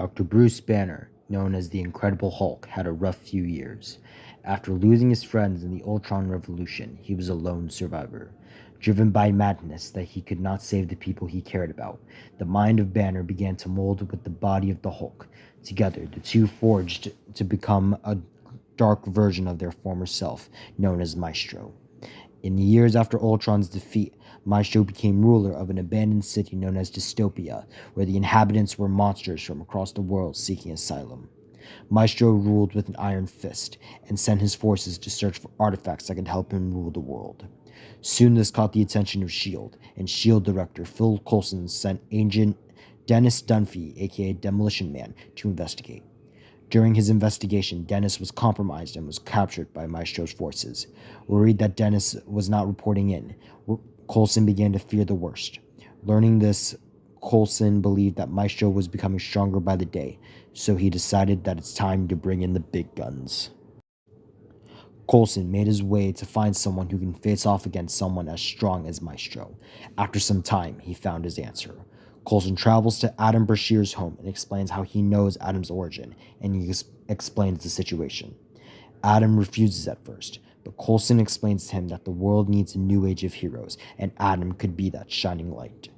Dr. Bruce Banner, known as the Incredible Hulk, had a rough few years. After losing his friends in the Ultron Revolution, he was a lone survivor. Driven by madness that he could not save the people he cared about, the mind of Banner began to mold with the body of the Hulk. Together, the two forged to become a dark version of their former self, known as Maestro. In the years after Ultron's defeat, Maestro became ruler of an abandoned city known as Dystopia, where the inhabitants were monsters from across the world seeking asylum. Maestro ruled with an iron fist and sent his forces to search for artifacts that could help him rule the world. Soon this caught the attention of S.H.I.E.L.D., and S.H.I.E.L.D. director Phil Coulson sent agent Dennis Dunphy, aka Demolition Man, to investigate. During his investigation, Dennis was compromised and was captured by Maestro's forces. Worried that Dennis was not reporting in, Coulson began to fear the worst. Learning this, Coulson believed that Maestro was becoming stronger by the day, so he decided that it's time to bring in the big guns. Coulson made his way to find someone who can face off against someone as strong as Maestro. After some time, he found his answer. Coulson travels to Adam Brashear's home and explains how he knows Adam's origin, and he explains the situation. Adam refuses at first, but Coulson explains to him that the world needs a new age of heroes, and Adam could be that shining light.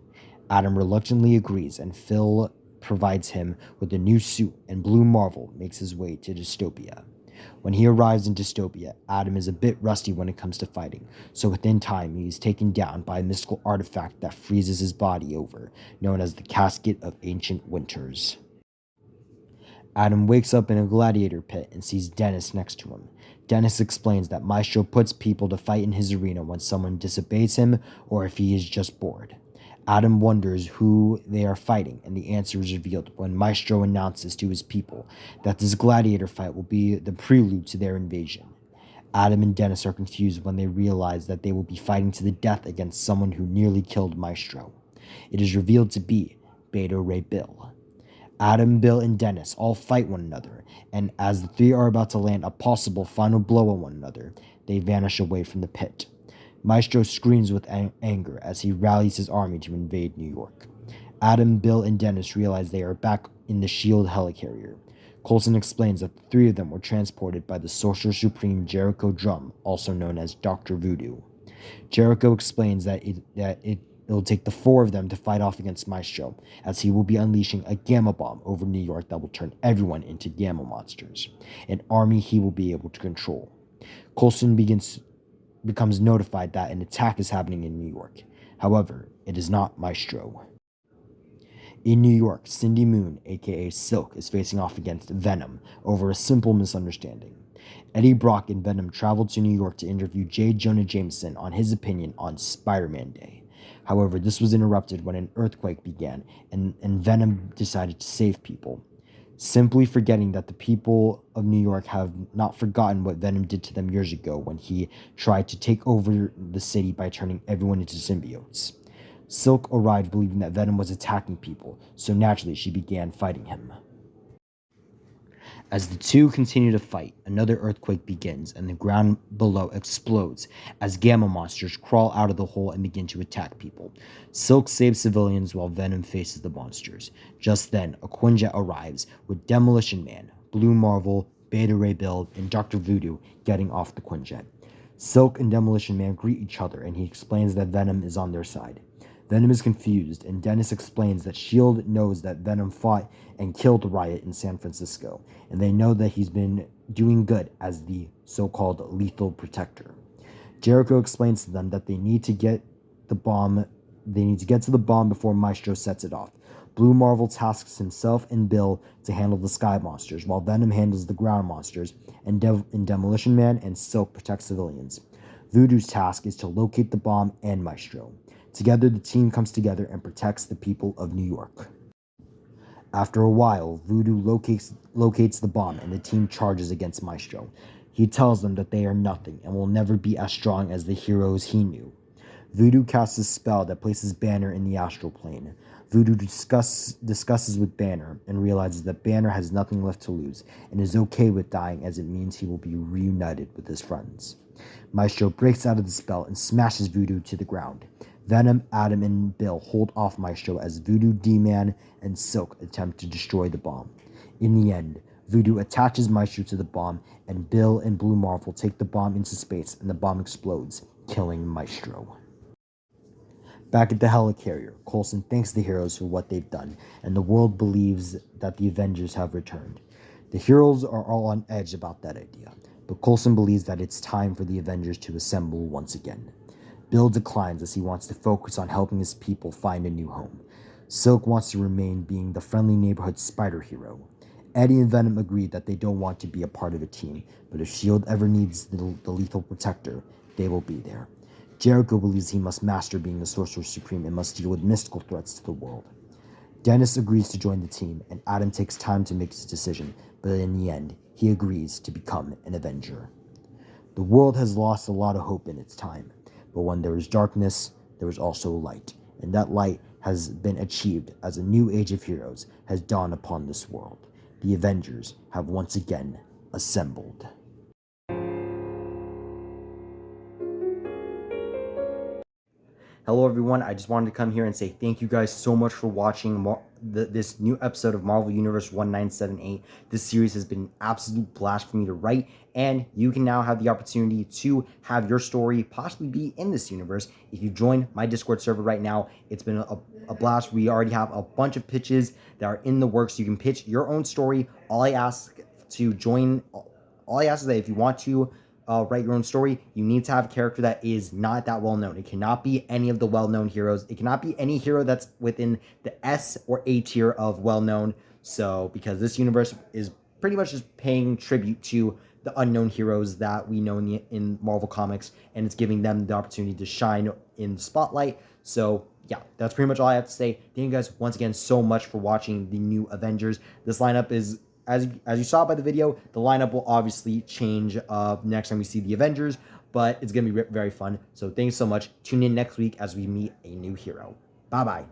Adam reluctantly agrees, and Phil provides him with a new suit, and Blue Marvel makes his way to Dystopia. When he arrives in Dystopia, Adam is a bit rusty when it comes to fighting, so within time he is taken down by a mystical artifact that freezes his body over, known as the Casket of Ancient Winters. Adam wakes up in a gladiator pit and sees Dennis next to him. Dennis explains that Maestro puts people to fight in his arena when someone disobeys him or if he is just bored. Adam wonders who they are fighting, and the answer is revealed when Maestro announces to his people that this gladiator fight will be the prelude to their invasion. Adam and Dennis are confused when they realize that they will be fighting to the death against someone who nearly killed Maestro. It is revealed to be Beta Ray Bill. Adam, Bill, and Dennis all fight one another, and as the three are about to land a possible final blow on one another, they vanish away from the pit. Maestro screams with anger as he rallies his army to invade New York. Adam, Bill, and Dennis realize they are back in the S.H.I.E.L.D. helicarrier. Coulson explains that the three of them were transported by the Sorcerer Supreme Jericho Drum, also known as Dr. Voodoo. Jericho explains that it'll take the four of them to fight off against Maestro, as he will be unleashing a gamma bomb over New York that will turn everyone into gamma monsters, an army he will be able to control. Coulson becomes notified that an attack is happening in New York. However, it is not Maestro. In New York, Cindy Moon, aka Silk, is facing off against Venom over a simple misunderstanding. Eddie Brock and Venom traveled to New York to interview J. Jonah Jameson on his opinion on Spider-Man Day. However, this was interrupted when an earthquake began, and Venom decided to save people, simply forgetting that the people of New York have not forgotten what Venom did to them years ago when he tried to take over the city by turning everyone into symbiotes. Silk arrived believing that Venom was attacking people, so naturally she began fighting him. As the two continue to fight, another earthquake begins and the ground below explodes as gamma monsters crawl out of the hole and begin to attack people. Silk saves civilians while Venom faces the monsters. Just then, a Quinjet arrives with Demolition Man, Blue Marvel, Beta Ray Bill, and Dr. Voodoo getting off the Quinjet. Silk and Demolition Man greet each other and he explains that Venom is on their side. Venom is confused, and Dennis explains that S.H.I.E.L.D. knows that Venom fought and killed Riot in San Francisco, and they know that he's been doing good as the so-called lethal protector. Jericho explains to them that they need to get to the bomb before Maestro sets it off. Blue Marvel tasks himself and Bill to handle the sky monsters, while Venom handles the ground monsters, and Demolition Man and Silk protect civilians. Voodoo's task is to locate the bomb and Maestro. Together, the team comes together and protects the people of New York. After a while, Voodoo locates the bomb and the team charges against Maestro. He tells them that they are nothing and will never be as strong as the heroes he knew. Voodoo casts a spell that places Banner in the astral plane. Voodoo discusses with Banner and realizes that Banner has nothing left to lose and is okay with dying as it means he will be reunited with his friends. Maestro breaks out of the spell and smashes Voodoo to the ground. Venom, Adam, and Bill hold off Maestro as Voodoo, D-Man, and Silk attempt to destroy the bomb. In the end, Voodoo attaches Maestro to the bomb, and Bill and Blue Marvel take the bomb into space, and the bomb explodes, killing Maestro. Back at the helicarrier, Coulson thanks the heroes for what they've done, and the world believes that the Avengers have returned. The heroes are all on edge about that idea, but Coulson believes that it's time for the Avengers to assemble once again. Bill declines as he wants to focus on helping his people find a new home. Silk wants to remain being the friendly neighborhood spider hero. Eddie and Venom agree that they don't want to be a part of a team, but if S.H.I.E.L.D. ever needs the lethal protector, they will be there. Jericho believes he must master being the Sorcerer Supreme and must deal with mystical threats to the world. Dennis agrees to join the team, and Adam takes time to make his decision, but in the end, he agrees to become an Avenger. The world has lost a lot of hope in its time, but when there is darkness, there is also light, and that light has been achieved as a new age of heroes has dawned upon this world. The Avengers have once again assembled. Hello, everyone. I just wanted to come here and say thank you guys so much for watching this new episode of Marvel Universe 1978. This series has been an absolute blast for me to write, and you can now have the opportunity to have your story possibly be in this universe if you join my Discord server right now. It's been a blast. We already have a bunch of pitches that are in the works. You can pitch your own story. All I ask is that if you want to write your own story, you need to have a character that is not that well known. It cannot be any of the well-known heroes. It cannot be any hero that's within the S or A tier of well-known. So, because this universe is pretty much just paying tribute to the unknown heroes that we know in Marvel Comics, and it's giving them the opportunity to shine in the spotlight. So, yeah, that's pretty much all I have to say. Thank you guys once again so much for watching the new Avengers. This lineup is, as you saw by the video, the lineup will obviously change next time we see the Avengers, but it's going to be very fun. So thanks so much. Tune in next week as we meet a new hero. Bye-bye.